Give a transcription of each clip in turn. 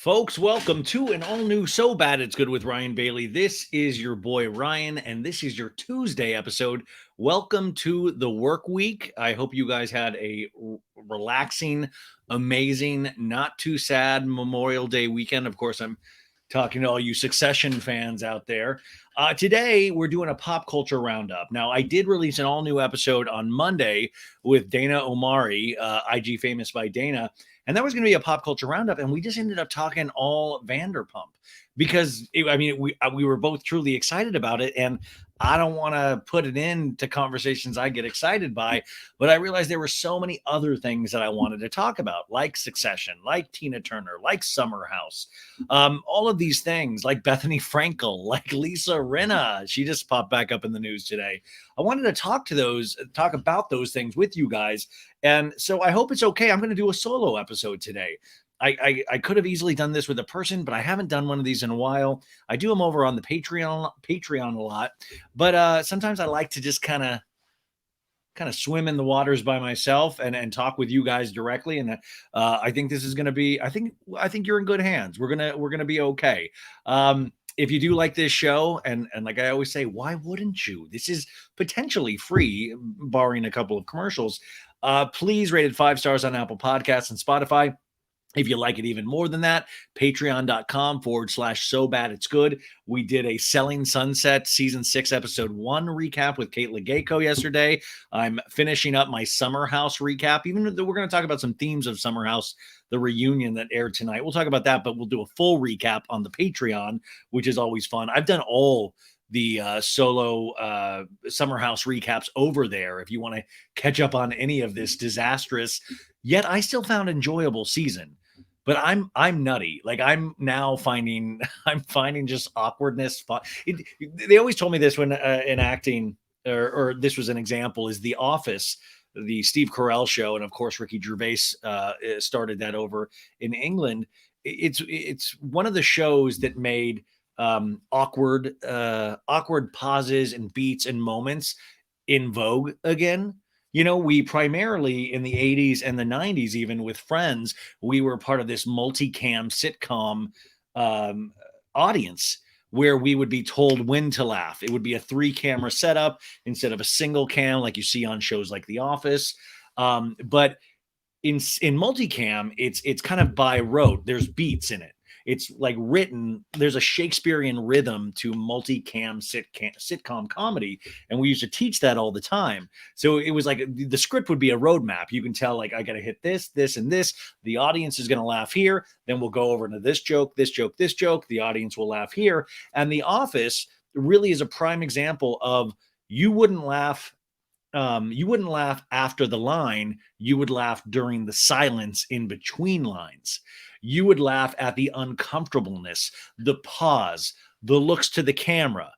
Folks, welcome to an all new So Bad It's Good with Ryan Bailey. This is your boy Ryan, and this is your Tuesday episode. Welcome to the work week. I hope you guys had a relaxing, amazing, not too sad Memorial Day weekend. Of course, I'm talking to all you Succession fans out there. Today, we're doing a pop culture roundup. Now, I did release an all new episode on Monday with Dana Omari, IG Famous by Dana. And that was going to be a pop culture roundup, and we just ended up talking all Vanderpump because we were both truly excited about it, and I don't want to put it into conversations I get excited by, but I realized there were so many other things that I wanted to talk about, like Succession, like Tina Turner, like Summer House, all of these things, like Bethany Frankel, like Lisa Rinna. She just popped back up in the news today. I wanted to talk about those things with you guys. And so I hope it's okay. I'm going to do a solo episode today. I could have easily done this with a person, but I haven't done one of these in a while. I do them over on the Patreon a lot, but sometimes I like to just kind of swim in the waters by myself and talk with you guys directly. And I think this is going to be. I think you're in good hands. We're gonna be okay. If you do like this show, and like I always say, why wouldn't you? This is potentially free, barring a couple of commercials. Please rate it 5 stars on Apple Podcasts and Spotify. If you like it even more than that, patreon.com/so bad it's good. We did a Selling Sunset season 6, episode 1 recap with Kate Legayco yesterday. I'm finishing up my Summer House recap, even though we're going to talk about some themes of Summer House, the reunion that aired tonight. We'll talk about that, but we'll do a full recap on the Patreon, which is always fun. I've done all the solo Summer House recaps over there if you want to catch up on any of this disastrous, yet I still found enjoyable season. But I'm nutty. Like I'm now finding I'm finding just awkwardness. They always told me this when in acting, or this was an example, is The Office, the Steve Carell show, and of course Ricky Gervais started that over in England. It's one of the shows that made awkward pauses and beats and moments in vogue again. We primarily in the 80s and the 90s, even with Friends, we were part of this multicam sitcom um, audience where we would be told when to laugh. It would be a 3-camera setup instead of a single cam like you see on shows like The Office. But in multicam, it's kind of by rote. There's beats in it. It's like written. There's a Shakespearean rhythm to multicam sitcom comedy, and we used to teach that all the time. So it was like the script would be a roadmap. You can tell, like, I got to hit this, this, and this. The audience is going to laugh here. Then we'll go over into this joke, this joke, this joke. The audience will laugh here. And The Office really is a prime example of you wouldn't laugh after the line. You would laugh during the silence in between lines. You would laugh at the uncomfortableness, the pause, the looks to the camera.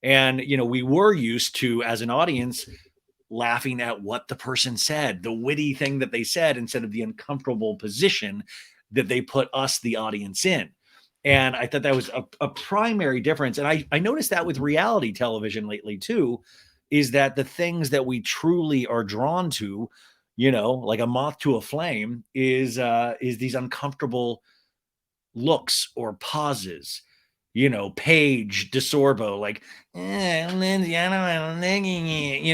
And, we were used to, as an audience, laughing at what the person said, the witty thing that they said, instead of the uncomfortable position that they put us, the audience, in. And I thought that was a primary difference. And I noticed that with reality television lately, too, is that the things that we truly are drawn to, like a moth to a flame, is these uncomfortable looks or pauses. Paige DeSorbo, like, Lindsay, I don't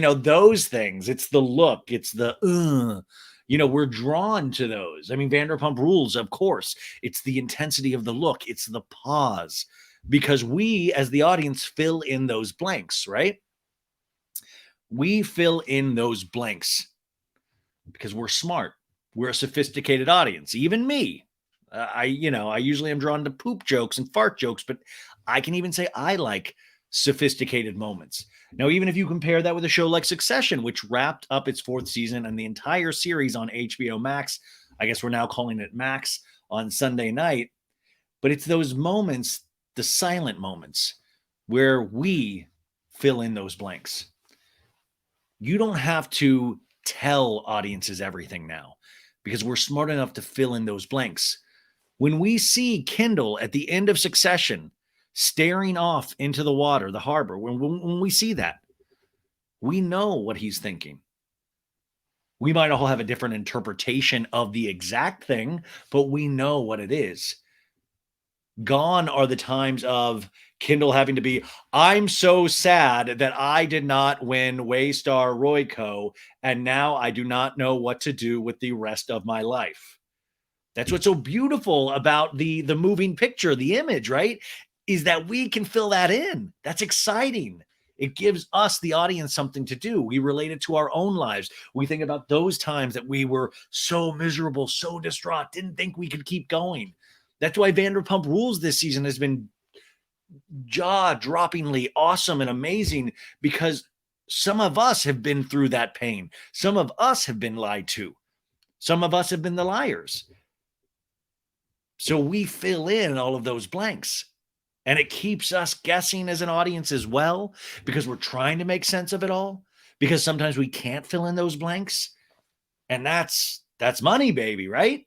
know, those things. It's the look, it's the, we're drawn to those. I mean, Vanderpump Rules, of course, it's the intensity of the look, it's the pause, because we, as the audience, fill in those blanks, right? We fill in those blanks because we're smart. We're a sophisticated audience. Even me. I usually am drawn to poop jokes and fart jokes, but I can even say I like sophisticated moments. Now, even if you compare that with a show like Succession, which wrapped up its 4th season and the entire series on HBO Max, I guess we're now calling it Max, on Sunday night, but it's those moments, the silent moments, where we fill in those blanks. You don't have to tell audiences everything now because we're smart enough to fill in those blanks. When we see Kendall at the end of Succession staring off into the water, the harbor, when we see that, we know what he's thinking. We might all have a different interpretation of the exact thing, but we know what it is. Gone are the times of Kendall having to be, I'm so sad that I did not win Waystar Royco, and now I do not know what to do with the rest of my life. That's what's so beautiful about the moving picture, the image, right? Is that we can fill that in. That's exciting. It gives us, the audience, something to do. We relate it to our own lives. We think about those times that we were so miserable, so distraught, didn't think we could keep going. That's why Vanderpump Rules this season has been jaw-droppingly awesome and amazing, because some of us have been through that pain. Some of us have been lied to. Some of us have been the liars. So we fill in all of those blanks. And it keeps us guessing as an audience as well, because we're trying to make sense of it all, because sometimes we can't fill in those blanks. And that's money, baby, right?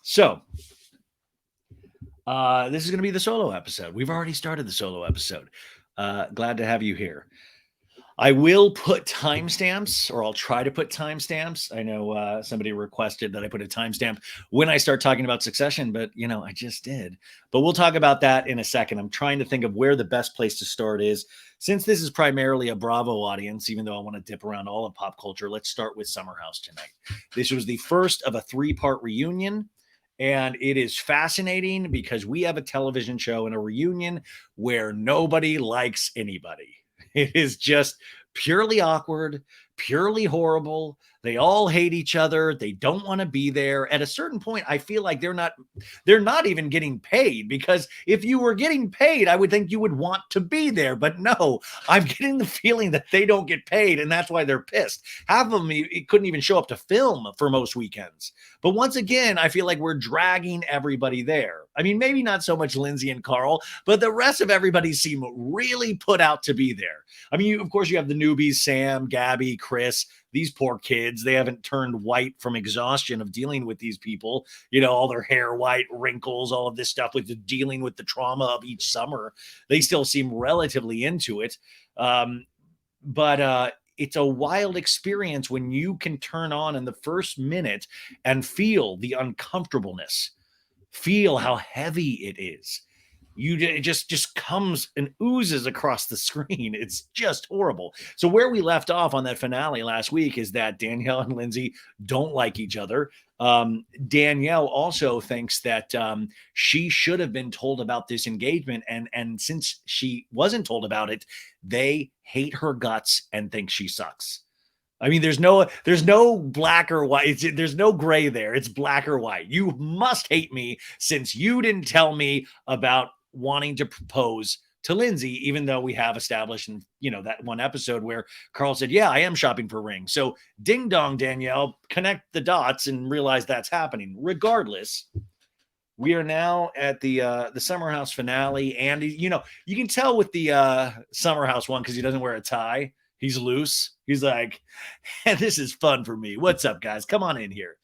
So this is going to be the solo episode. We've already started the solo episode. Glad to have you here. I will put timestamps, or I'll try to put timestamps. I know somebody requested that I put a timestamp when I start talking about Succession, but I just did. But we'll talk about that in a second. I'm trying to think of where the best place to start is. Since this is primarily a Bravo audience, even though I want to dip around all of pop culture, let's start with Summer House tonight. This was the first of a 3-part reunion. And it is fascinating because we have a television show and a reunion where nobody likes anybody. It is just purely awkward, purely horrible. They all hate each other. They don't want to be there. At a certain point, I feel like they're not even getting paid, because if you were getting paid, I would think you would want to be there. But no, I'm getting the feeling that they don't get paid, and that's why they're pissed. Half of them couldn't even show up to film for most weekends. But once again, I feel like we're dragging everybody there. I mean, maybe not so much Lindsay and Carl, but the rest of everybody seem really put out to be there. I mean, of course, you have the newbies, Sam, Gabby, Chris. These poor kids, they haven't turned white from exhaustion of dealing with these people. All their hair white, wrinkles, all of this stuff with dealing with the trauma of each summer. They still seem relatively into it. But it's a wild experience when you can turn on in the first minute and feel the uncomfortableness, feel how heavy it is. It just comes and oozes across the screen. It's just horrible. So where we left off on that finale last week is that Danielle and Lindsay don't like each other. Danielle also thinks that she should have been told about this engagement, and since she wasn't told about it, they hate her guts and think she sucks. I mean, there's no black or white. There's no gray there. It's black or white. You must hate me since you didn't tell me about wanting to propose to Lindsay, even though we have established in that one episode where Carl said, yeah, I am shopping for rings. So ding dong, Danielle, connect the dots and realize that's happening. Regardless, we are now at the Summer House finale. And you can tell with the Summer House one, because he doesn't wear a tie. He's loose. He's like, this is fun for me. What's up, guys? Come on in here.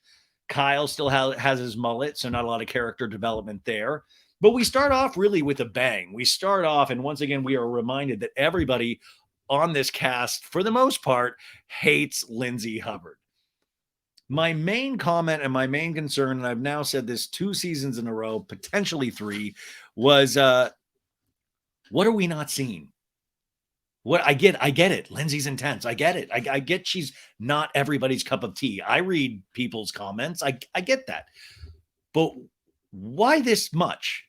Kyle still has his mullet, so not a lot of character development there. But we start off really with a bang. We start off, and once again, we are reminded that everybody on this cast, for the most part, hates Lindsay Hubbard. My main comment and my main concern, and I've now said this 2 seasons in a row, potentially 3, was what are we not seeing? What I get it. Lindsay's intense. I get it. I get she's not everybody's cup of tea. I read people's comments. I get that. But why this much?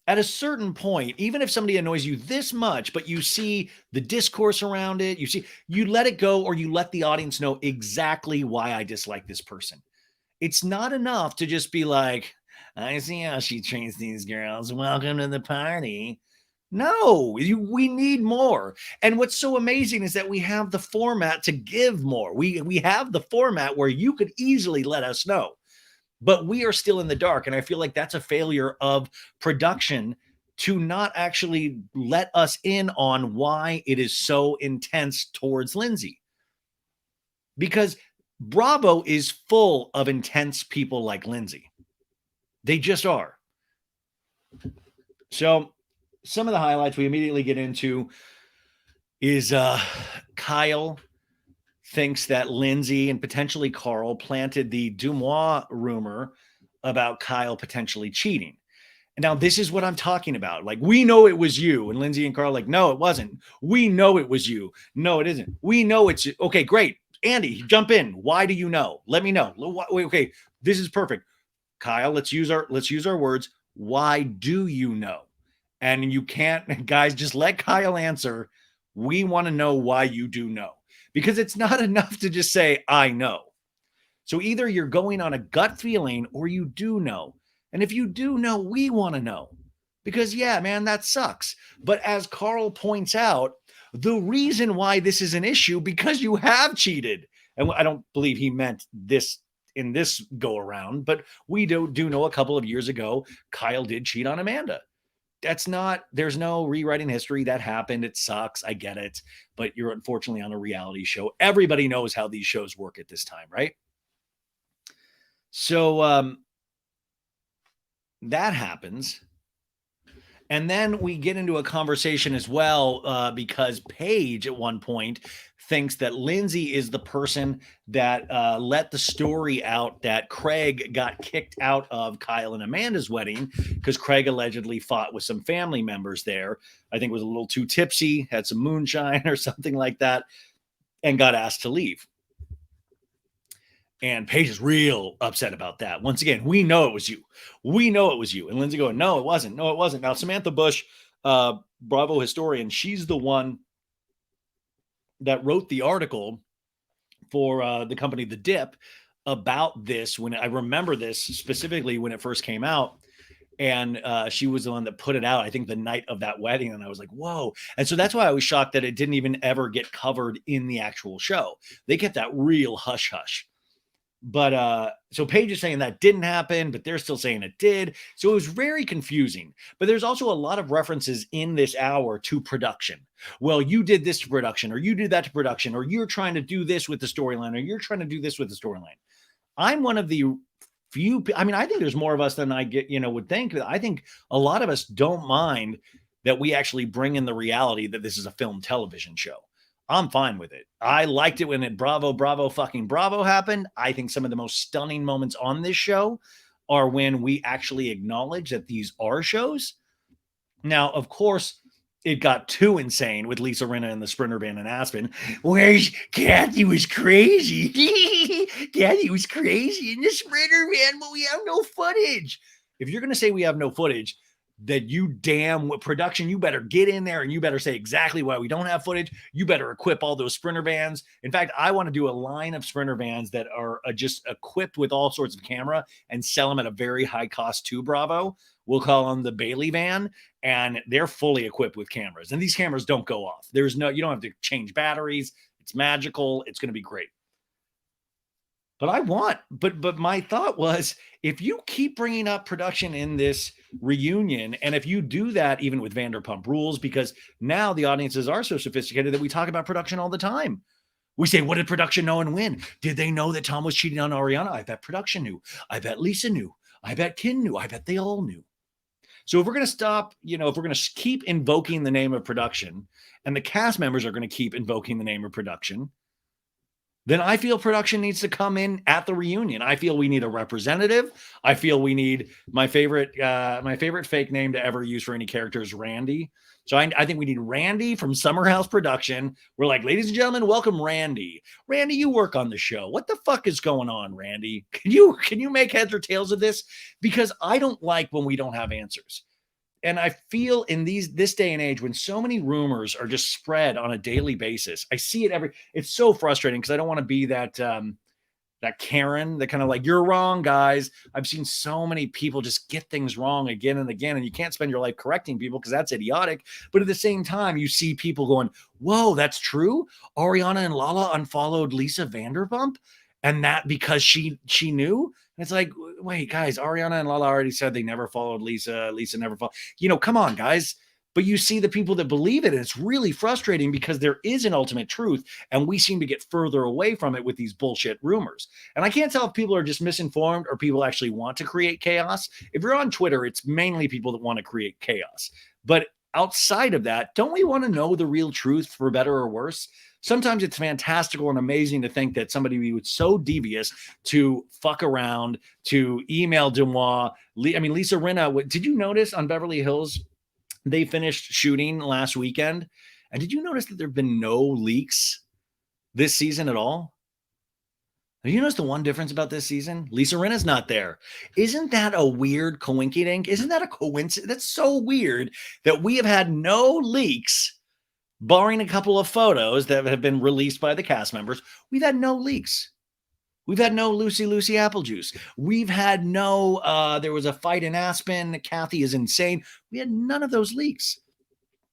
At a certain point, even if somebody annoys you this much, but you see the discourse around it, you let it go, or you let the audience know exactly why I dislike this person. It's not enough to just be like, I see how she treats these girls. Welcome to the party. No, we need more. And what's so amazing is that we have the format to give more. We have the format where you could easily let us know, but we are still in the dark. And I feel like that's a failure of production to not actually let us in on why it is so intense towards Lindsay. Because Bravo is full of intense people like Lindsay. They just are. So some of the highlights we immediately get into is Kyle thinks that Lindsay and potentially Carl planted the Dumois rumor about Kyle potentially cheating. Now, this is what I'm talking about. Like, we know it was you. And Lindsay and Carl, like, no, it wasn't. We know it was you. No, it isn't. We know it's you. Okay, great. Andy, jump in. Why do you know? Let me know. Okay, this is perfect. Kyle, let's use our words. Why do you know? And you can't, guys, just let Kyle answer. We want to know why you do know. Because it's not enough to just say, I know. So either you're going on a gut feeling or you do know. And if you do know, we want to know. Because, yeah, man, that sucks. But as Carl points out, the reason why this is an issue, because you have cheated. And I don't believe he meant this in this go around, but we do know a couple of years ago, Kyle did cheat on Amanda. There's no rewriting history. That happened. It sucks. I get it. But you're unfortunately on a reality show. Everybody knows how these shows work at this time, right? So that happens. And then we get into a conversation as well because Paige at one point thinks that Lindsay is the person that let the story out that Craig got kicked out of Kyle and Amanda's wedding because Craig allegedly fought with some family members there. I think was a little too tipsy, had some moonshine or something like that, and got asked to leave. And Paige is real upset about that. Once again, we know it was you. We know it was you. And Lindsay going, no, it wasn't. No, it wasn't. Now, Samantha Bush, Bravo historian, she's the one that wrote the article for the company The Dip about this. When I remember this specifically when it first came out. And she was the one that put it out, I think, the night of that wedding. And I was like, whoa. And so that's why I was shocked that it didn't even ever get covered in the actual show. They kept that real hush hush. But so Paige is saying that didn't happen, but they're still saying it did. So it was very confusing. But there's also a lot of references in this hour to production. Well, you did this to production, or you did that to production, or you're trying to do this with the storyline, or you're trying to do this with the storyline. I'm one of the few. I mean, I think there's more of us than I would think. I think a lot of us don't mind that we actually bring in the reality that this is a film television show. I'm fine with it. I liked it when it Bravo fucking Bravo happened. I think some of the most stunning moments on this show are when we actually acknowledge that these are shows. Now, of course, it got too insane with Lisa Rinna and the Sprinter Band in Aspen. Where's Kathy was crazy. Kathy was crazy in the Sprinter Band, but we have no footage. If you're going to say we have no footage, that you damn production, you better get in there and you better say exactly why we don't have footage. You better equip all those Sprinter vans. In fact, I want to do a line of Sprinter vans that are just equipped with all sorts of camera and sell them at a very high cost to Bravo. We'll call them the Bailey van, and they're fully equipped with cameras. And these cameras don't go off. You don't have to change batteries. It's magical. It's going to be great. But my thought was, if you keep bringing up production in this reunion, and if you do that even with Vanderpump Rules, because now the audiences are so sophisticated that we talk about production all the time. We say, what did production know and when? Did they know that Tom was cheating on Ariana? I bet production knew. I bet Lisa knew. I bet Ken knew. I bet they all knew. So if we're going to stop, if we're going to keep invoking the name of production, and the cast members are going to keep invoking the name of production, then I feel production needs to come in at the reunion. I feel we need a representative. I feel we need my favorite fake name to ever use for any character is Randy. So I think we need Randy from Summer House Production. We're like, ladies and gentlemen, welcome Randy. Randy, you work on the show. What the fuck is going on, Randy? Can you make heads or tails of this? Because I don't like when we don't have answers. And I feel in this day and age when so many rumors are just spread on a daily basis, I see it it's so frustrating because I don't want to be that Karen that kind of like, you're wrong, guys. I've seen so many people just get things wrong again and again, and you can't spend your life correcting people because that's idiotic. But at the same time, you see people going, whoa, that's true. Ariana and Lala unfollowed Lisa Vanderpump, and that because she knew. And it's like, wait, guys, Ariana and Lala already said they never followed Lisa. Lisa never followed. Come on, guys. But you see the people that believe it, and it's really frustrating because there is an ultimate truth, and we seem to get further away from it with these bullshit rumors. And I can't tell if people are just misinformed or people actually want to create chaos. If you're on Twitter, it's mainly people that want to create chaos. But outside of that, don't we want to know the real truth for better or worse? Sometimes it's fantastical and amazing to think that somebody was so devious to fuck around, to email Dumois. I mean, Lisa Rinna, did you notice on Beverly Hills, they finished shooting last weekend? And did you notice that there have been no leaks this season at all? Have you noticed the one difference about this season? Lisa Rinna's not there. Isn't that a weird coinkydink? Isn't that a coincidence? That's so weird that we have had no leaks, barring a couple of photos that have been released by the cast members. We've had no leaks. We've had no Lucy Applejuice. We've had no, there was a fight in Aspen. Kathy is insane. We had none of those leaks.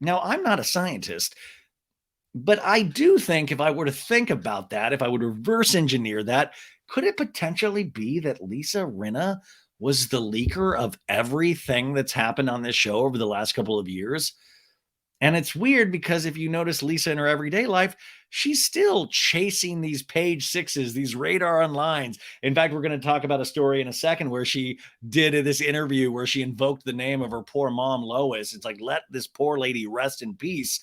Now, I'm not a scientist, but I do think if I were to think about that, if I would reverse engineer that, could it potentially be that Lisa Rinna was the leaker of everything that's happened on this show over the last couple of years? And it's weird because if you notice Lisa in her everyday life, she's still chasing these page sixes, these radar on lines. In fact, we're going to talk about a story in a second where she did this interview where she invoked the name of her poor mom, Lois. It's like, let this poor lady rest in peace.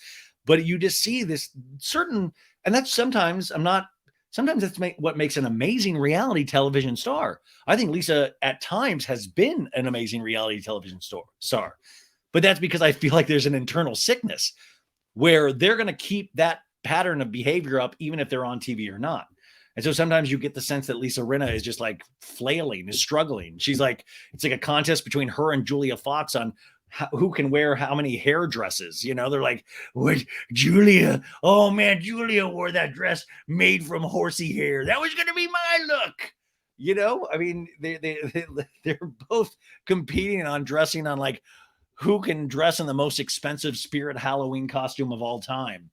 But you just see this certain, and that's sometimes that's what makes an amazing reality television star. I think Lisa at times has been an amazing reality television star. But that's because I feel like there's an internal sickness where they're going to keep that pattern of behavior up, even if they're on TV or not. And so sometimes you get the sense that Lisa Rinna is just like flailing, is struggling. She's like, it's like a contest between her and Julia Fox on who can wear how many hair dresses. You know, they're like, what, Julia? Oh man, Julia wore that dress made from horsey hair. That was going to be my look. You know, I mean, they're both competing on dressing on like, who can dress in the most expensive Spirit Halloween costume of all time.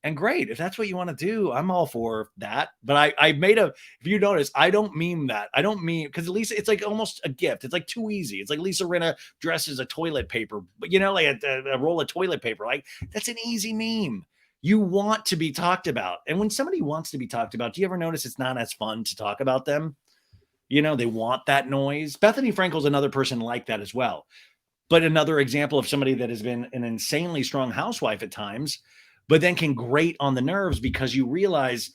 And great, if that's what you want to do, I'm all for that. But I made if you notice, I don't meme that. I don't meme, because Lisa, it's like almost a gift. It's like too easy. It's like Lisa Rinna dresses a toilet paper, but you know, like a roll of toilet paper. Like, that's an easy meme. You want to be talked about. And when somebody wants to be talked about, do you ever notice it's not as fun to talk about them? You know, they want that noise. Bethany Frankel's another person like that as well. But another example of somebody that has been an insanely strong housewife at times, but then can grate on the nerves because you realize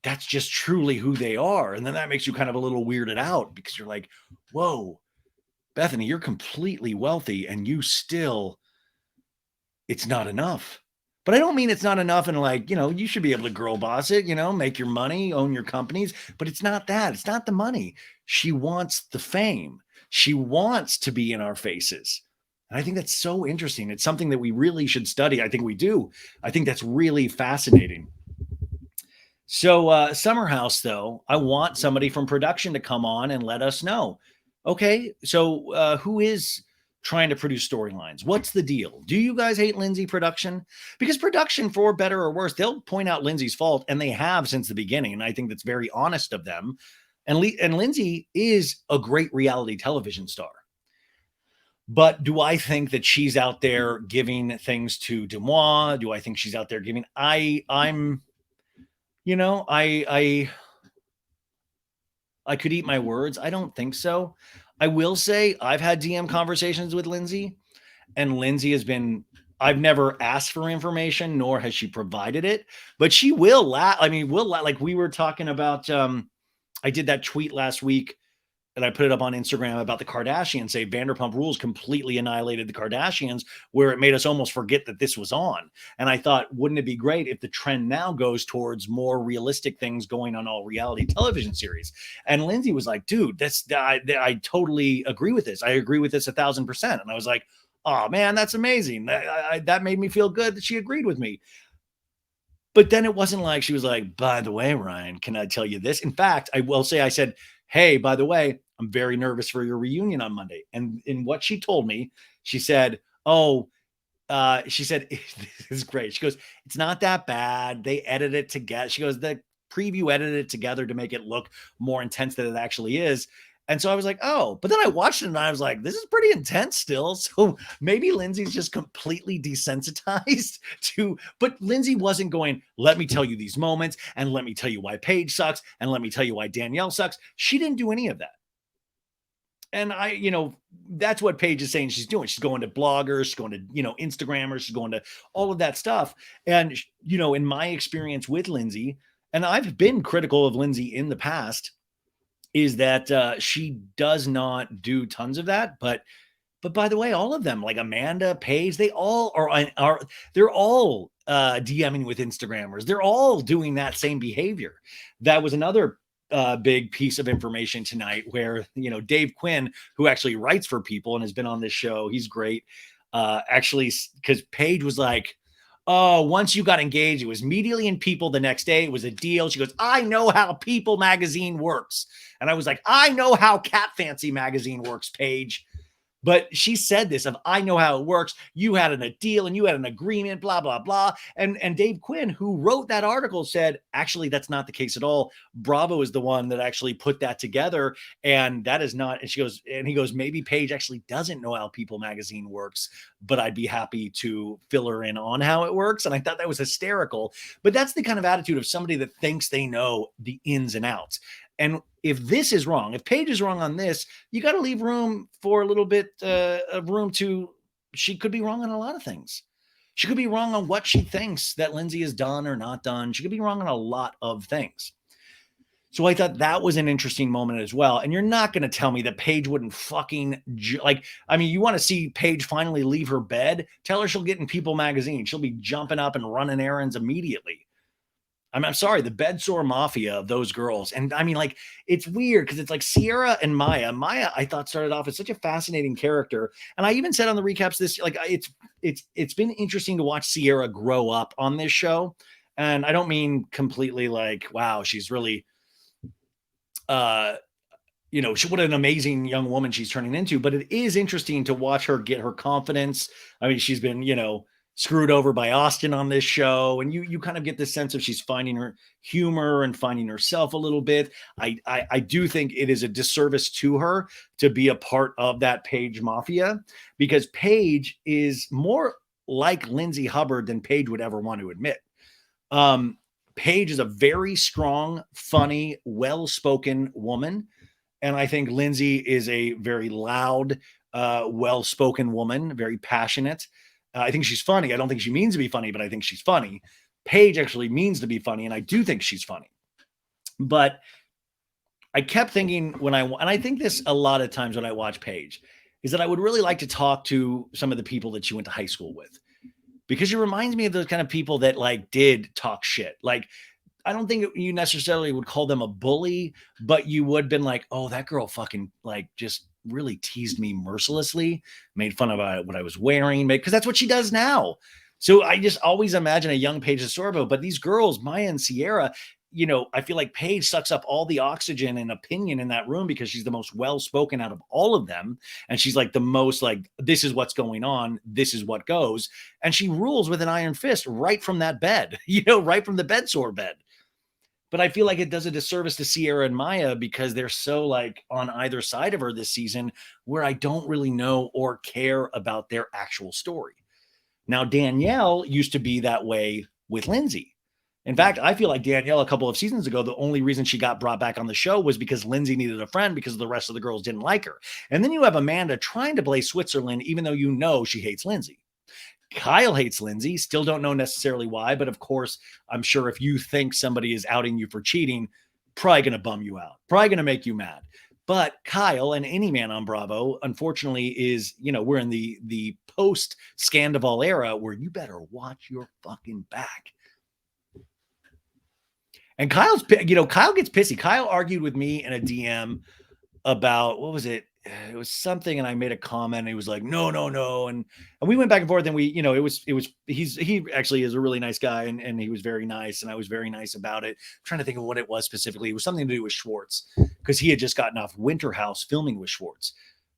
that's just truly who they are. And then that makes you kind of a little weirded out because you're like, whoa, Bethany, you're completely wealthy and you still, it's not enough. But I don't mean it's not enough and like, you know, you should be able to girl boss it, you know, make your money, own your companies. But it's not that. It's not the money. She wants the fame. She wants to be in our faces. And I think that's so interesting. It's something that we really should study. I think we do. I think that's really fascinating. So Summer House, though, I want somebody from production to come on and let us know. Okay, so who is trying to produce storylines? What's the deal? Do you guys hate Lindsay production? Because production, for better or worse, they'll point out Lindsay's fault, and they have since the beginning. And I think that's very honest of them. And Lindsay is a great reality television star. But do I think that she's out there giving things to Dumois? Do I think she's out there giving? I'm, you know, I could eat my words. I don't think so. I will say I've had DM conversations with Lindsay, and Lindsay has been, I've never asked for information, nor has she provided it, but she will like we were talking about, I did that tweet last week and I put it up on Instagram about the Kardashians, say Vanderpump Rules completely annihilated the Kardashians, where it made us almost forget that this was on. And I thought, wouldn't it be great if the trend now goes towards more realistic things going on all reality television series? And Lindsay was like, dude, I totally agree with this. I agree with this 1,000%. And I was like, oh man, that's amazing. That made me feel good that she agreed with me. But then it wasn't like she was like, by the way, Ryan, can I tell you this? In fact, I will say, I said, hey, by the way, I'm very nervous for your reunion on Monday. And in what she told me, she said, she said, this is great. She goes, it's not that bad. They edited it together. She goes, the preview edited it together to make it look more intense than it actually is. And so I was like, oh, but then I watched it and I was like, this is pretty intense still. So maybe Lindsay's just completely desensitized to, but Lindsay wasn't going, let me tell you these moments and let me tell you why Paige sucks and let me tell you why Danielle sucks. She didn't do any of that. And that's what Paige is saying she's doing. She's going to bloggers, she's going to, Instagrammers, she's going to all of that stuff. And, in my experience with Lindsay, and I've been critical of Lindsay in the past, is that she does not do tons of that. But by the way, all of them, like Amanda, Paige, they all are they're all DMing with Instagrammers. They're all doing that same behavior. That was another big piece of information tonight where, Dave Quinn, who actually writes for people and has been on this show, he's great. Actually, because Paige was like, oh, once you got engaged, it was immediately in People the next day. It was a deal. She goes, I know how People magazine works. And I was like, I know how Cat Fancy magazine works, Paige. But she said this of, I know how it works. You had a deal and you had an agreement, blah, blah, blah. And Dave Quinn, who wrote that article, said, actually, that's not the case at all. Bravo is the one that actually put that together. And that is not, and he goes, maybe Paige actually doesn't know how People magazine works, but I'd be happy to fill her in on how it works. And I thought that was hysterical. But that's the kind of attitude of somebody that thinks they know the ins and outs. And if this is wrong, if Paige is wrong on this, you got to leave room for a little bit of room to, she could be wrong on a lot of things. She could be wrong on what she thinks that Lindsay has done or not done. She could be wrong on a lot of things. So I thought that was an interesting moment as well. And you're not going to tell me that Paige wouldn't fucking you want to see Paige finally leave her bed? Tell her she'll get in People magazine. She'll be jumping up and running errands immediately. I'm sorry, the bedsore mafia of those girls. And it's weird because it's like Sierra and Maya. Maya, I thought, started off as such a fascinating character. And I even said on the recaps this, it's been interesting to watch Sierra grow up on this show. And I don't mean completely like, wow, she's really, what an amazing young woman she's turning into. But it is interesting to watch her get her confidence. I mean, she's been, screwed over by Austin on this show. And you kind of get this sense of she's finding her humor and finding herself a little bit. I do think it is a disservice to her to be a part of that Paige mafia, because Paige is more like Lindsay Hubbard than Paige would ever want to admit. Paige is a very strong, funny, well-spoken woman. And I think Lindsay is a very loud, well-spoken woman, very passionate. I think she's funny. I don't think she means to be funny, but I think she's funny. Paige actually means to be funny, and I do think she's funny. But I kept thinking and I think this a lot of times when I watch Paige, is that I would really like to talk to some of the people that she went to high school with, because she reminds me of those kind of people that did talk shit. I don't think you necessarily would call them a bully, but you would have been like, oh, that girl fucking just really teased me mercilessly, made fun of what I was wearing, because that's what she does now. So I just always imagine a young Paige DeSorbo, but these girls, Maya and Sierra, I feel like Paige sucks up all the oxygen and opinion in that room because she's the most well-spoken out of all of them. And she's the most this is what's going on. This is what goes. And she rules with an iron fist right from that bed, right from the bedsore bed. But I feel like it does a disservice to Sierra and Maya because they're so on either side of her this season, where I don't really know or care about their actual story. Now, Danielle used to be that way with Lindsay. In fact, I feel like Danielle a couple of seasons ago, the only reason she got brought back on the show was because Lindsay needed a friend because the rest of the girls didn't like her. And then you have Amanda trying to play Switzerland, even though she hates Lindsay. Kyle hates Lindsay, still don't know necessarily why, but of course, I'm sure if you think somebody is outing you for cheating, probably going to bum you out, probably going to make you mad. But Kyle and any man on Bravo, unfortunately, is, we're in the post Scandival era where you better watch your fucking back. And Kyle gets pissy. Kyle argued with me in a DM about, what was it? It was something, and I made a comment, and he was like, no. And we went back and forth, and he actually is a really nice guy, and he was very nice, and I was very nice about it. I'm trying to think of what it was specifically. It was something to do with Schwartz, because he had just gotten off Winter House filming with Schwartz.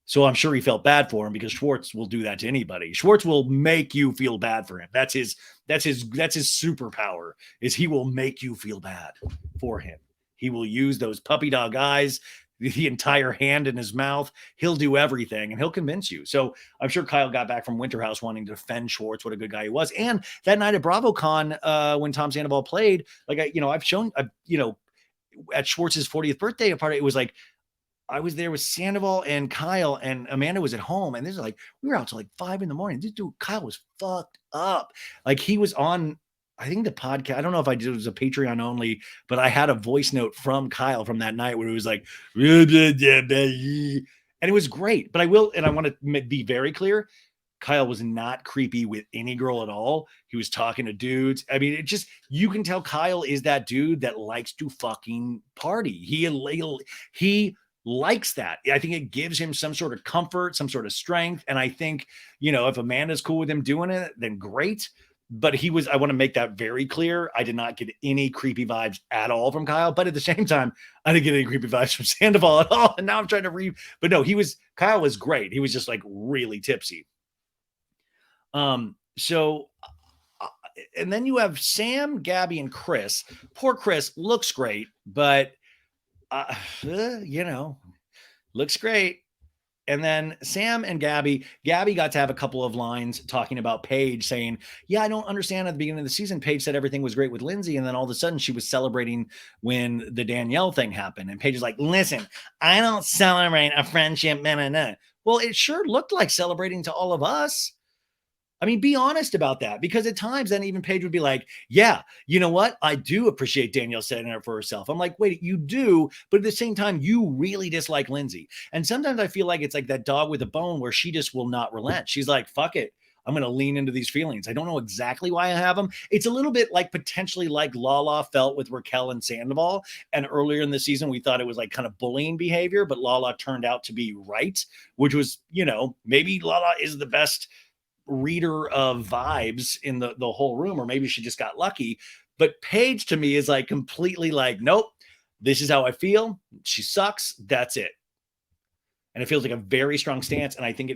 So I'm sure he felt bad for him, because Schwartz will do that to anybody. Schwartz will make you feel bad for him. That's his superpower, is he will make you feel bad for him. He will use those puppy dog eyes, the entire hand in his mouth. He'll do everything, and he'll convince you. So I'm sure Kyle got back from Winter House wanting to defend Schwartz, what a good guy he was. And that night at BravoCon, when Tom Sandoval played, I've shown, at Schwartz's 40th birthday party, it was I was there with Sandoval and Kyle, and Amanda was at home, and this is like we were out till like 5 a.m. This dude Kyle was fucked up. Like he was on, I think the podcast. I don't know if I did it was a Patreon only, but I had a voice note from Kyle from that night where it was like, and it was great. But I will, and I want to be very clear. Kyle was not creepy with any girl at all. He was talking to dudes. I mean, it just, you can tell Kyle is that dude that likes to fucking party. He likes that. I think it gives him some sort of comfort, some sort of strength. And I think, if Amanda's cool with him doing it, then great. But I want to make that very clear. I did not get any creepy vibes at all from Kyle. But at the same time, I didn't get any creepy vibes from Sandoval at all. And now I'm trying to but no, Kyle was great. He was just like really tipsy. So, and then you have Sam, Gabby, and Chris. Poor Chris looks great, but, looks great. And then Sam and Gabby got to have a couple of lines talking about Paige saying, yeah, I don't understand at the beginning of the season, Paige said everything was great with Lindsay. And then all of a sudden she was celebrating when the Danielle thing happened. And Paige is like, listen, I don't celebrate a friendship. Nah. Well, it sure looked like celebrating to all of us. I mean, be honest about that, because at times then even Paige would be like, yeah, you know what? I do appreciate Danielle setting up for herself. I'm like, wait, you do, but at the same time, you really dislike Lindsay. And sometimes I feel like it's like that dog with a bone where she just will not relent. She's like, fuck it. I'm going to lean into these feelings. I don't know exactly why I have them. It's a little bit like potentially like Lala felt with Raquel and Sandoval. And earlier in the season, we thought it was like kind of bullying behavior, but Lala turned out to be right, which was, maybe Lala is the best reader of vibes in the whole room, or maybe she just got lucky. But Paige to me is like completely like, nope, this is how I feel. She sucks. That's it. And it feels like a very strong stance. And I think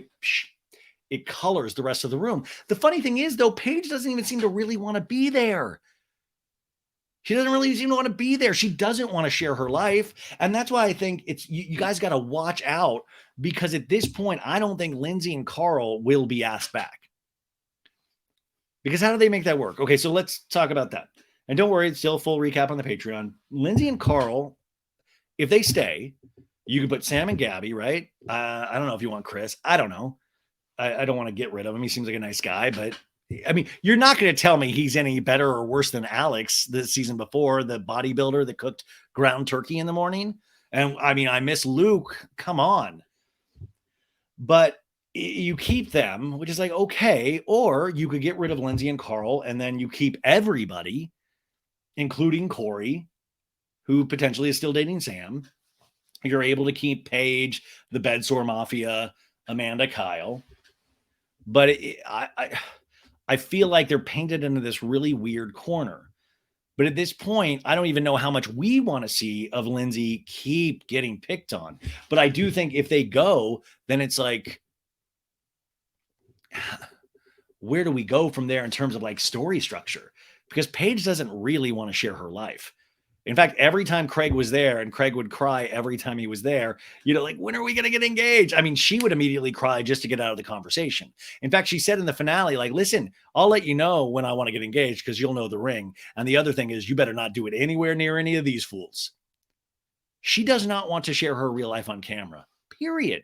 it colors the rest of the room. The funny thing is, though, Paige doesn't even seem to really want to be there. She doesn't really seem to want to be there. She doesn't want to share her life. And that's why I think you guys got to watch out, because at this point, I don't think Lindsay and Carl will be asked back. Because how do they make that work? Okay, so let's talk about that. And don't worry, it's still a full recap on the Patreon. Lindsay and Carl, if they stay, you can put Sam and Gabby, right? I don't know if you want Chris. I don't know. I don't want to get rid of him. He seems like a nice guy, but I mean, you're not going to tell me he's any better or worse than Alex the season before, the bodybuilder that cooked ground turkey in the morning. And I mean, I miss Luke. Come on. But you keep them, which is like, okay, or you could get rid of Lindsay and Carl, and then you keep everybody, including Corey, who potentially is still dating Sam. You're able to keep Paige, the Bedsore Mafia, Amanda, Kyle. But I feel like they're painted into this really weird corner. But at this point, I don't even know how much we want to see of Lindsay keep getting picked on. But I do think if they go, then it's like, where do we go from there in terms of like story structure? Because Paige doesn't really want to share her life. In fact, every time Craig was there, and Craig would cry every time he was there, like, when are we going to get engaged? I mean, she would immediately cry just to get out of the conversation. In fact, she said in the finale, like, listen, I'll let you know when I want to get engaged because you'll know the ring. And the other thing is you better not do it anywhere near any of these fools. She does not want to share her real life on camera, period.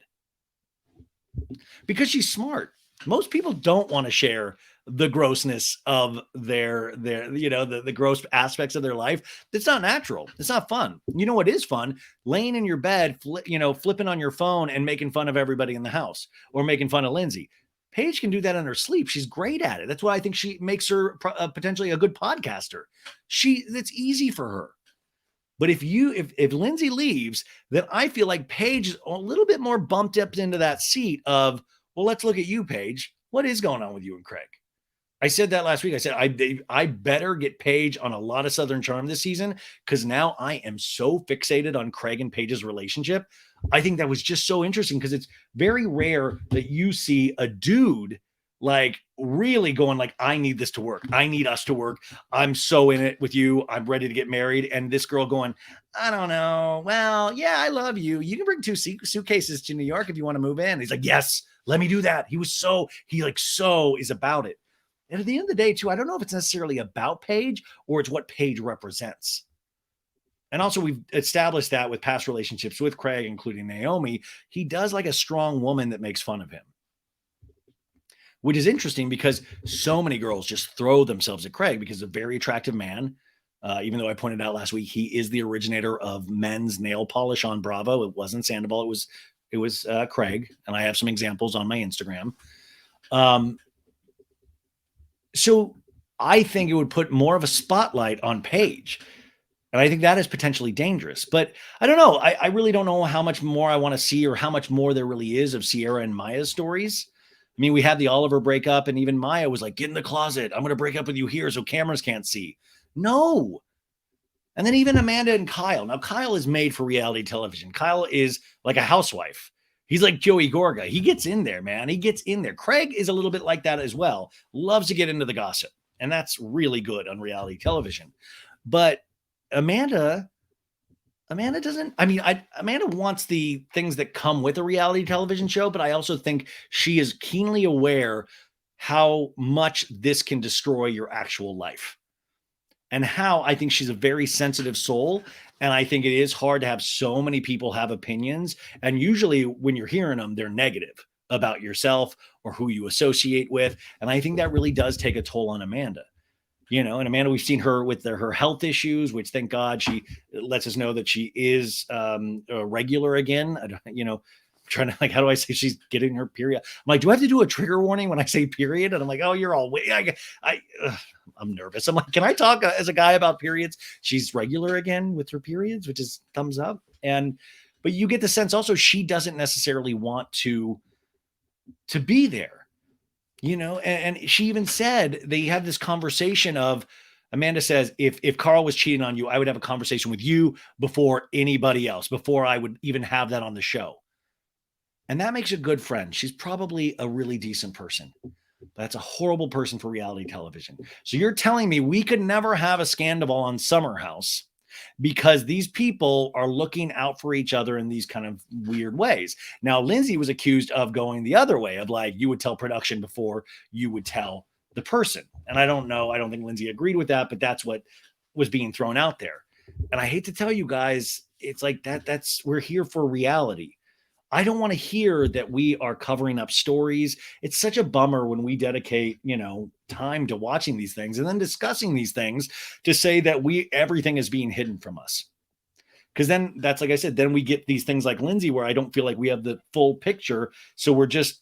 Because she's smart. Most people don't want to share the grossness of their the gross aspects of their life. That's not natural. It's not fun. You know what is fun? Laying in your bed, flipping on your phone and making fun of everybody in the house, or making fun of Lindsay. Paige can do that in her sleep. She's great at it. That's why I think she makes her potentially a good podcaster. That's easy for her. But if Lindsay leaves, then I feel like Paige is a little bit more bumped up into that seat of, well, let's look at you, Paige. What is going on with you and Craig? I said that last week. I said, I better get Paige on a lot of Southern Charm this season, because now I am so fixated on Craig and Paige's relationship. I think that was just so interesting, because it's very rare that you see a dude like really going like, I need this to work. I need us to work. I'm so in it with you. I'm ready to get married. And this girl going, I don't know. Well, yeah, I love you. You can bring 2 suitcases to New York if you want to move in. He's like, yes, let me do that. He so is about it. And at the end of the day, too, I don't know if it's necessarily about Paige or it's what Paige represents. And also, we've established that with past relationships with Craig, including Naomi, he does like a strong woman that makes fun of him, which is interesting because so many girls just throw themselves at Craig because he's a very attractive man. Even though I pointed out last week, he is the originator of men's nail polish on Bravo. It wasn't Sandoval. It was Craig. And I have some examples on my Instagram. Um, so I think it would put more of a spotlight on Paige. And I think that is potentially dangerous. But I don't know. I really don't know how much more I want to see or how much more there really is of Sierra and Maya's stories. I mean, we had the Oliver breakup, and even Maya was like, get in the closet. I'm going to break up with you here so cameras can't see. No. And then even Amanda and Kyle. Now, Kyle is made for reality television. Kyle is like a housewife. He's like Joey Gorga. He gets in there, man. He gets in there. Craig is a little bit like that as well. Loves to get into the gossip. And that's really good on reality television. But Amanda doesn't, Amanda wants the things that come with a reality television show, but I also think she is keenly aware how much this can destroy your actual life and how I think she's a very sensitive soul. And I think it is hard to have so many people have opinions. And usually when you're hearing them, they're negative about yourself or who you associate with. And I think that really does take a toll on Amanda. And Amanda, we've seen her with her health issues, which thank God she lets us know that she is regular again. Trying to how do I say she's getting her period? I'm like, do I have to do a trigger warning when I say period? And I'm like, oh, you're all I'm nervous. I'm like, can I talk as a guy about periods? She's regular again with her periods, which is thumbs up. But you get the sense also she doesn't necessarily want to be there. And she even said they had this conversation of Amanda says, if Carl was cheating on you, I would have a conversation with you before anybody else, before I would even have that on the show. And that makes a good friend. She's probably a really decent person. That's a horrible person for reality television. So you're telling me we could never have a scandal on Summer House because these people are looking out for each other in these kind of weird ways. Now, Lindsay was accused of going the other way of like, you would tell production before you would tell the person. And I don't know. I don't think Lindsay agreed with that, but that's what was being thrown out there. And I hate to tell you guys, it's like we're here for reality. I don't want to hear that we are covering up stories. It's such a bummer when we dedicate, time to watching these things and then discussing these things to say that everything is being hidden from us. Because then that's, like I said, then we get these things like Lindsay where I don't feel like we have the full picture. So we're just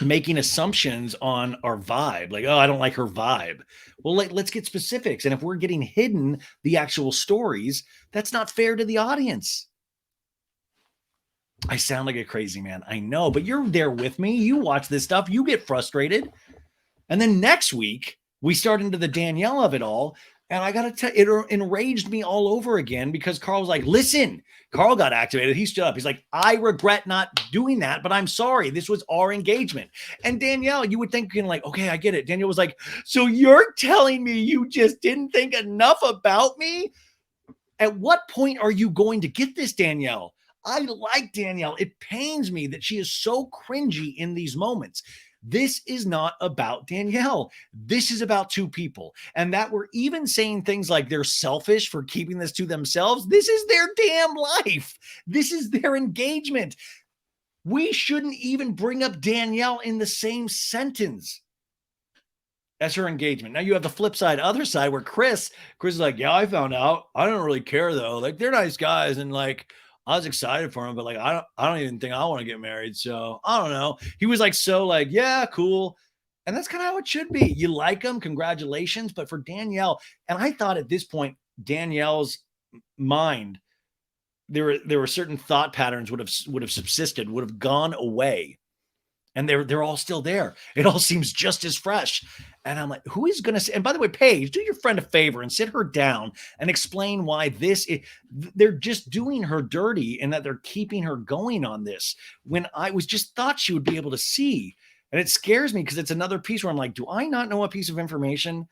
making assumptions on our vibe. Like, oh, I don't like her vibe. Well, let's get specifics. And if we're getting hidden the actual stories, that's not fair to the audience. I sound like a crazy man. I know, but you're there with me. You watch this stuff. You get frustrated. And then next week, we start into the Danielle of it all. And I got to tell you, it enraged me all over again because Carl was like, listen, Carl got activated. He stood up. He's like, I regret not doing that, but I'm sorry. This was our engagement. And Danielle, you would think, like, okay, I get it. Danielle was like, so you're telling me you just didn't think enough about me? At what point are you going to get this, Danielle? I like Danielle. It pains me that she is so cringy in these moments. This is not about Danielle. This is about two people. And that we're even saying things like they're selfish for keeping this to themselves. This is their damn life. This is their engagement. We shouldn't even bring up Danielle in the same sentence as her engagement. Now you have the other side where Chris is like, yeah, I found out. I don't really care though. Like they're nice guys. And like, I was excited for him, but like, I don't even think I want to get married. So I don't know. He was like, so like, yeah, cool. And that's kind of how it should be. You like him. Congratulations. But for Danielle, and I thought at this point, Danielle's mind, there were certain thought patterns would have subsisted, would have gone away. And they're all still there. It all seems just as fresh. And I'm like, who is going to say, and by the way, Paige, do your friend a favor and sit her down and explain why they're just doing her dirty and that they're keeping her going on this when I was just thought she would be able to see. And it scares me because it's another piece where I'm like, do I not know a piece of information?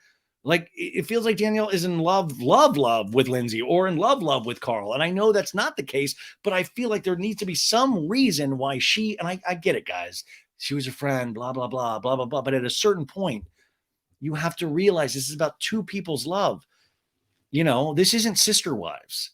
Like it feels like Danielle is in love with Lindsay or in love with Carl. And I know that's not the case, but I feel like there needs to be some reason why and I get it, guys. She was a friend, blah, blah, blah, blah, blah, blah. But at a certain point, you have to realize this is about two people's love. This isn't Sister Wives.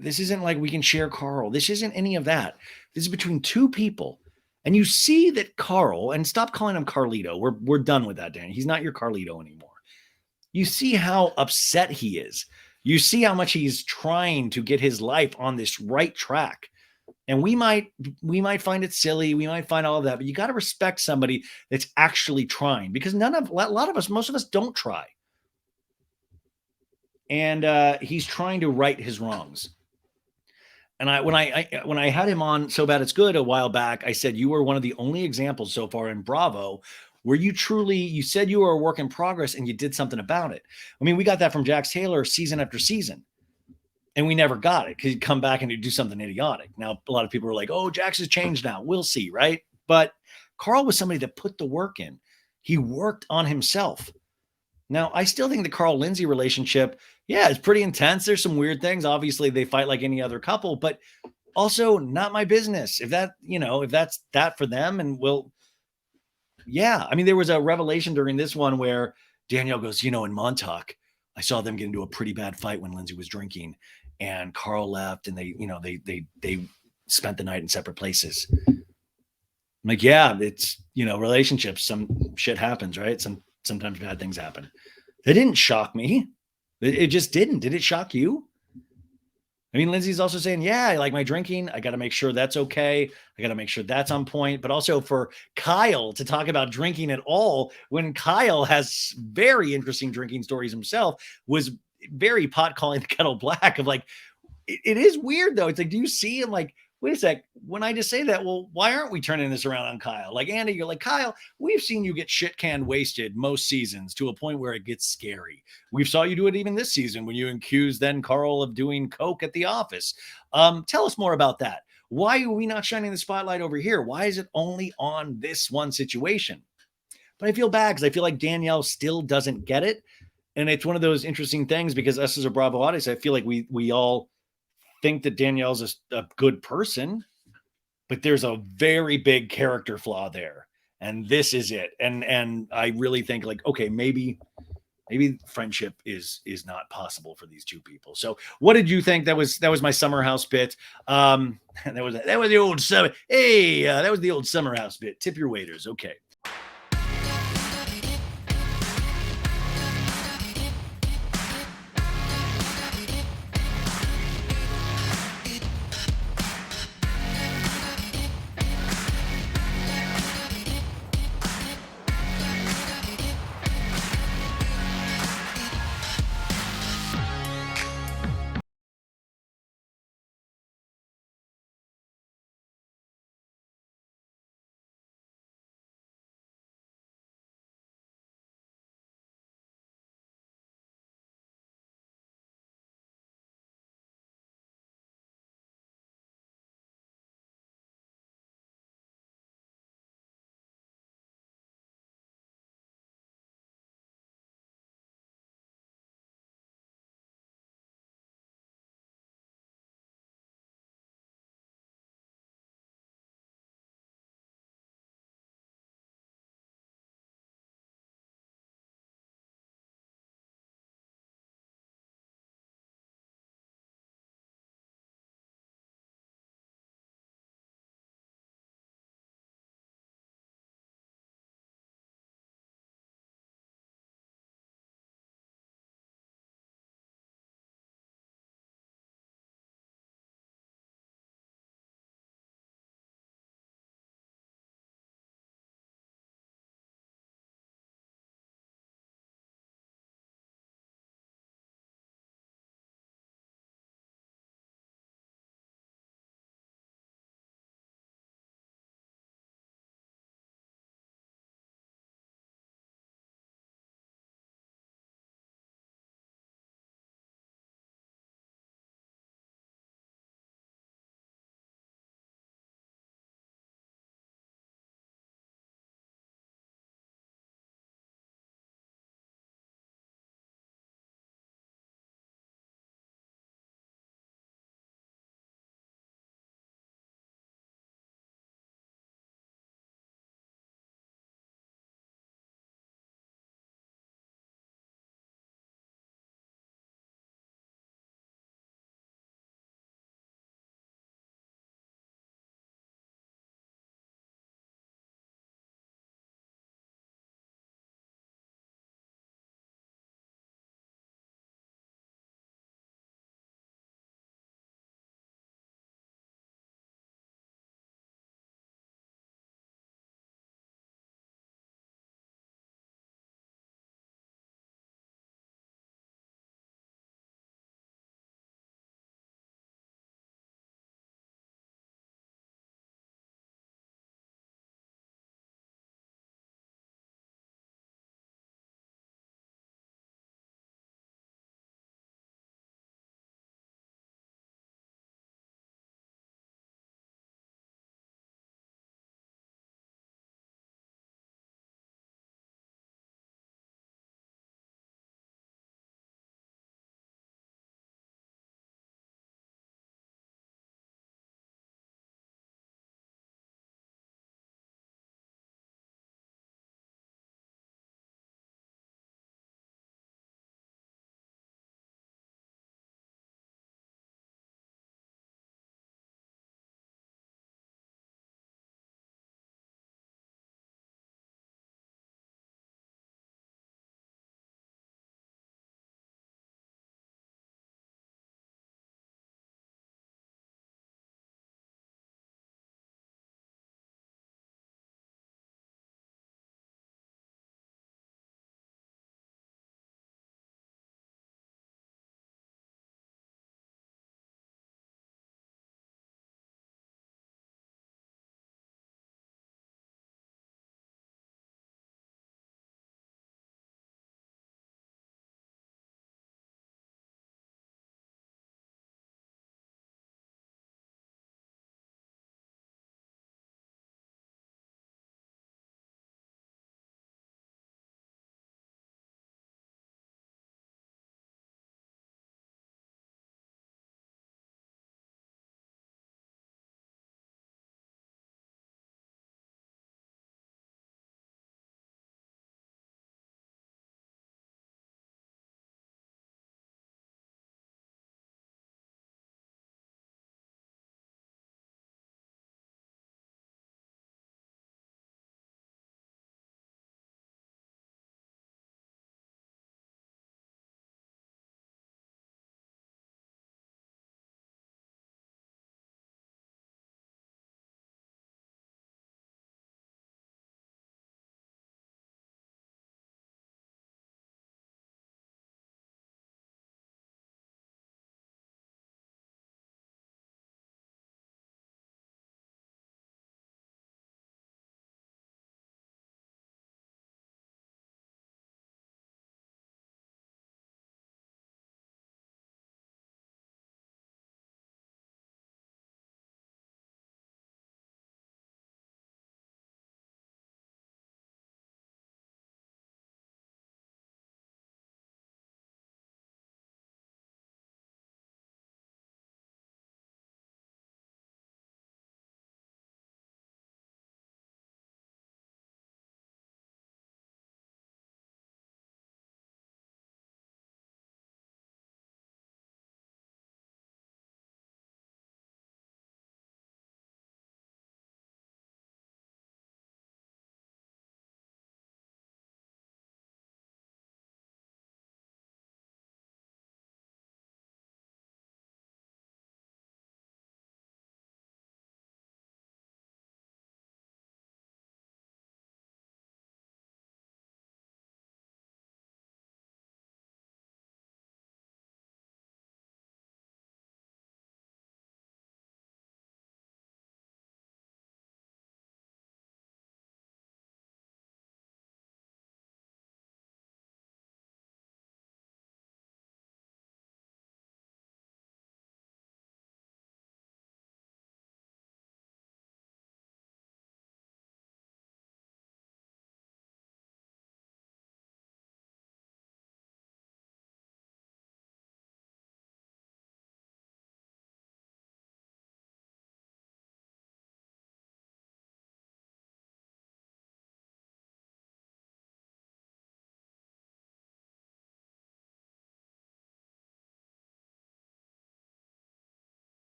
This isn't like we can share Carl. This isn't any of that. This is between two people. And you see that Carl, and stop calling him Carlito. We're done with that, Danny. He's not your Carlito anymore. You see how upset he is. You see how much he's trying to get his life on this right track. And we might find it silly. We might find all of that, but you got to respect somebody that's actually trying, because a lot of us, most of us don't try. And he's trying to right his wrongs. And when I had him on So Bad It's Good a while back, I said you were one of the only examples so far in Bravo where you said you were a work in progress and you did something about it. I mean, we got that from Jax Taylor season after season, and we never got it because he'd come back and he'd do something idiotic. Now, a lot of people are like, oh, Jax has changed now. We'll see, right? But Carl was somebody that put the work in. He worked on himself. Now, I still think the Carl-Lindsay relationship, yeah, it's pretty intense. There's some weird things. Obviously, they fight like any other couple, but also not my business. If that's that for them, and yeah. I mean, there was a revelation during this one where Danielle goes, in Montauk, I saw them get into a pretty bad fight when Lindsay was drinking, and Carl left, and they spent the night in separate places. I'm like, yeah, it's, relationships, some shit happens, right? Sometimes bad things happen. That didn't shock me. It just didn't. Did it shock you? I mean, Lindsay's also saying, yeah, I like my drinking. I got to make sure that's okay. I got to make sure that's on point. But also for Kyle to talk about drinking at all, when Kyle has very interesting drinking stories himself, was very pot calling the kettle black of like, it is weird though. It's like, do you see? I'm like, wait a sec. When I just say that, well, why aren't we turning this around on Kyle? Like, Andy, you're like, Kyle, we've seen you get shit can wasted most seasons to a point where it gets scary. We saw you do it even this season when you accused then Carl of doing coke at the office. Tell us more about that. Why are we not shining the spotlight over here? Why is it only on this one situation? But I feel bad because I feel like Danielle still doesn't get it. And it's one of those interesting things because us as a Bravo audience, I feel like we all think that Danielle's a good person, but there's a very big character flaw there, and this is it. And I really think like, okay, maybe friendship is not possible for these two people. So what did you think? That was my summer house bit. That was the old summer. Hey, that was the old summer house bit. Tip your waiters. Okay.